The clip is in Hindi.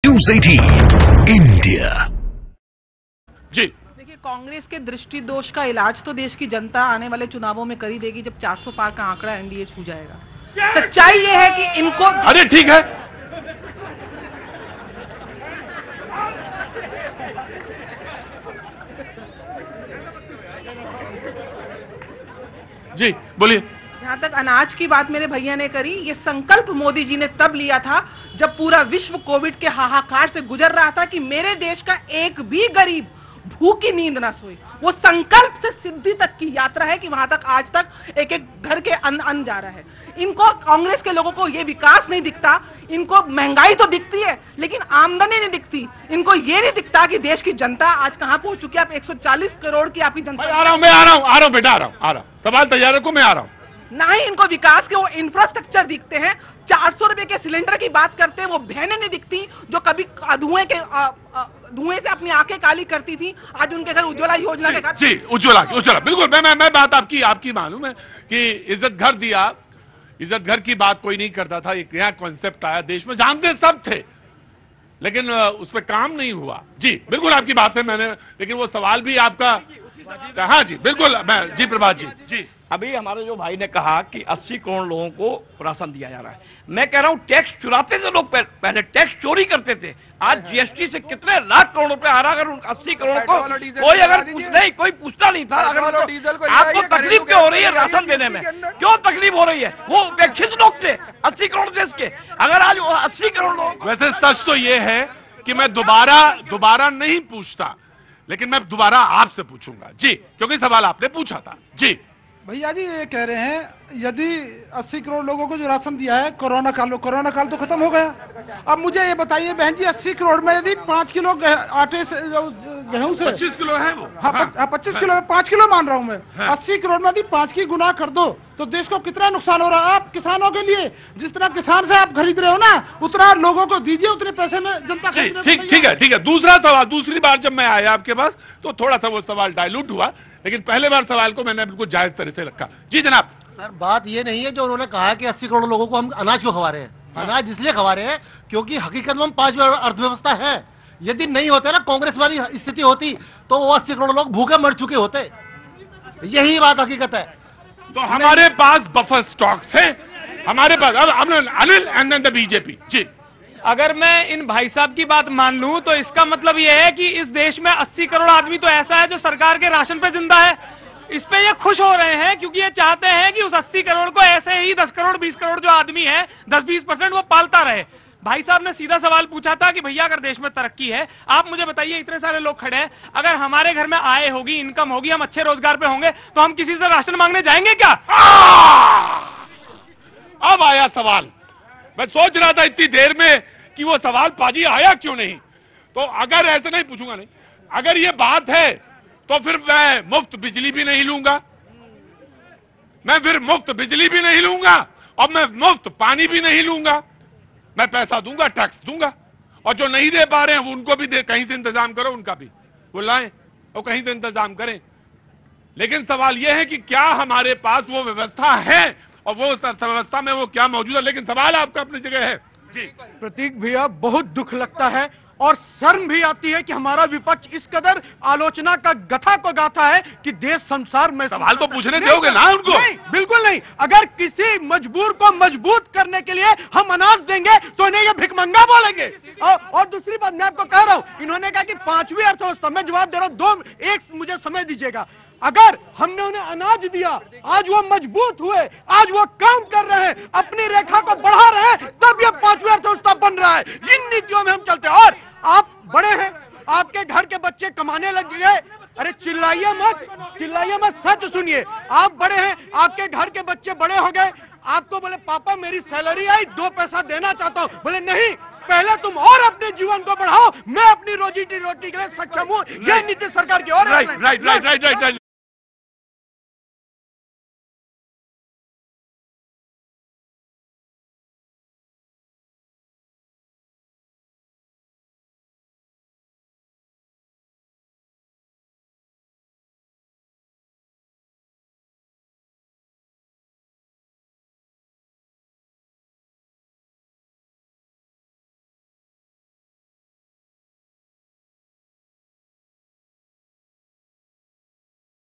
News 18 India. जी देखिए, कांग्रेस के दृष्टि दोष का इलाज तो देश की जनता आने वाले चुनावों में कर ही देगी जब 400 पार का आंकड़ा एनडीए छू जाएगा। सच्चाई ये है कि इनको अरे ठीक है, जी बोलिए। जहां तक अनाज की बात मेरे भैया ने करी, ये संकल्प मोदी जी ने तब लिया था जब पूरा विश्व कोविड के हाहाकार से गुजर रहा था कि मेरे देश का एक भी गरीब भूख की नींद ना सोए। वो संकल्प से सिद्धि तक की यात्रा है कि वहां तक आज तक एक एक घर के अन्न जा रहा है। इनको, कांग्रेस के लोगों को ये विकास नहीं दिखता, इनको महंगाई तो दिखती है लेकिन आमदनी नहीं दिखती। इनको ये नहीं दिखता कि देश की जनता आज कहां पहुंच चुकी है। आप 140 करोड़ की आपकी जनता। आ रहा हूं बेटा, आ रहा हूं। सवाल तैयार रखो, मैं आ रहा हूं। ना ही इनको विकास के वो इंफ्रास्ट्रक्चर दिखते हैं। 400 रुपए के सिलेंडर की बात करते हैं, वो बहनें नहीं दिखती जो कभी धुएं से अपनी आंखें काली करती थी। आज उनके घर उज्ज्वला योजना के जी उज्ज्वला बिल्कुल। मैं बात आपकी मालूम है कि इज्जत घर दिया, इज्जत घर की बात कोई नहीं करता था। एक नया कॉन्सेप्ट आया देश में, जानते सब थे लेकिन उस पर काम नहीं हुआ। जी बिल्कुल आपकी बात है, मैंने लेकिन वो सवाल भी आपका। हाँ जी बिल्कुल, मैं जी प्रभात जी। अभी हमारे जो भाई ने कहा कि 80 करोड़ लोगों को राशन दिया जा रहा है। मैं कह रहा हूं टैक्स चुराते थे लोग, पहले टैक्स चोरी करते थे। आज जीएसटी से कितने लाख करोड़ रुपए आ रहा। अगर 80 करोड़ को कोई अगर कोई पूछता नहीं था। अगर आपको तकलीफ क्यों हो रही है राशन देने में, क्यों तकलीफ हो रही है? वो उपेक्षित लोग थे 80 करोड़ देश के। अगर आज 80 करोड़ लोग, वैसे सच तो ये है कि मैं दोबारा नहीं पूछता, लेकिन मैं दोबारा आपसे पूछूंगा जी, क्योंकि सवाल आपने पूछा था। जी भैया जी, ये कह रहे हैं यदि 80 करोड़ लोगों को जो राशन दिया है, कोरोना काल तो खत्म हो गया। अब मुझे ये बताइए बहन जी, 80 करोड़ में यदि 5 किलो आटे से, गेहूं से 25 किलो है वो। हाँ 25 किलो, 5 किलो मान रहा हूं मैं। हाँ। 80 करोड़ में यदि 5 की गुना कर दो तो देश को कितना नुकसान हो रहा है। आप किसानों के लिए जिस तरह किसान से आप खरीद रहे हो ना, उतना लोगों को दीजिए, उतने पैसे में जनता खरीद। ठीक है। दूसरा सवाल, दूसरी बार जब मैं आया आपके पास तो थोड़ा सा वो सवाल डायलूट हुआ, लेकिन पहले बार सवाल को मैंने बिल्कुल जायज तरह से रखा। जी जनाब। सर बात ये नहीं है जो उन्होंने कहा कि 80 करोड़ लोगों को हम अनाज क्यों खवा रहे हैं। हाँ। अनाज इसलिए खवा रहे हैं क्योंकि हकीकत में हम 5 अर्थव्यवस्था है। यदि नहीं होते ना, कांग्रेस वाली स्थिति होती तो वो 80 करोड़ लोग भूखे मर चुके होते। यही बात हकीकत है। तो हमारे पास बफर स्टॉक्स हैं, हमारे पास। अब Anil and then the BJP. जी अगर मैं इन भाई साहब की बात मान लूं तो इसका मतलब यह है कि इस देश में 80 करोड़ आदमी तो ऐसा है जो सरकार के राशन पे जिंदा है। इस पे ये खुश हो रहे हैं क्योंकि ये चाहते हैं कि उस 80 करोड़ को ऐसे ही 10 करोड़ 20 करोड़ जो आदमी है, 10-20% वो पालता रहे। भाई साहब ने सीधा सवाल पूछा था कि भैया अगर देश में तरक्की है, आप मुझे बताइए, इतने सारे लोग खड़े हैं, अगर हमारे घर में आय होगी, इनकम होगी, हम अच्छे रोजगार पे होंगे तो हम किसी से राशन मांगने जाएंगे क्या? अब आया सवाल। मैं सोच रहा था इतनी देर में कि वो सवाल पाजी आया क्यों नहीं। तो अगर ऐसे नहीं पूछूंगा, नहीं, अगर ये बात है तो फिर मैं मुफ्त बिजली भी नहीं लूंगा, मैं फिर मुफ्त बिजली भी नहीं लूंगा और मैं मुफ्त पानी भी नहीं लूंगा। मैं पैसा दूंगा, टैक्स दूंगा, और जो नहीं दे पा रहे हैं वो उनको भी दे, कहीं से इंतजाम करो, उनका भी वो लाएं और कहीं से इंतजाम करें। लेकिन सवाल यह है कि क्या हमारे पास वो व्यवस्था है और वो व्यवस्था में वो क्या मौजूद है। लेकिन सवाल आपका अपनी जगह है। जी प्रतीक भैया, बहुत दुख लगता है और शर्म भी आती है कि हमारा विपक्ष इस कदर आलोचना का गथा को गाथा है कि देश संसार में। सवाल तो पूछने दोगे ना उनको? नहीं, बिल्कुल नहीं। अगर किसी मजबूर को मजबूत करने के लिए हम अनाज देंगे तो इन्हें ये भिखमंगा बोलेंगे। और दूसरी बात मैं आपको कह रहा हूं, इन्होंने कहा कि 5वीं अर्थव्यवस्था, मैं जवाब दे रहा हूं, एक मुझे समय दीजिएगा। अगर हमने उन्हें अनाज दिया, आज वो मजबूत हुए, आज वो काम कर रहे हैं, अपनी रेखा को बढ़ा रहे हैं, तब ये 5वीं अर्थव्यवस्था बन रहा है। इन नीतियों में हम चलते हैं। और आप बड़े हैं, आपके घर के बच्चे कमाने लग गए। अरे चिल्लाइए मत, सच सुनिए। आप बड़े हैं, आपके घर के बच्चे बड़े हो गए, आपको बोले पापा मेरी सैलरी आई, 2 पैसा देना चाहता हूं। बोले नहीं, पहले तुम और अपने जीवन को बढ़ाओ, मैं अपनी रोजी रोटी के लिए सक्षम हूं। यह नीति सरकार की। और राइट।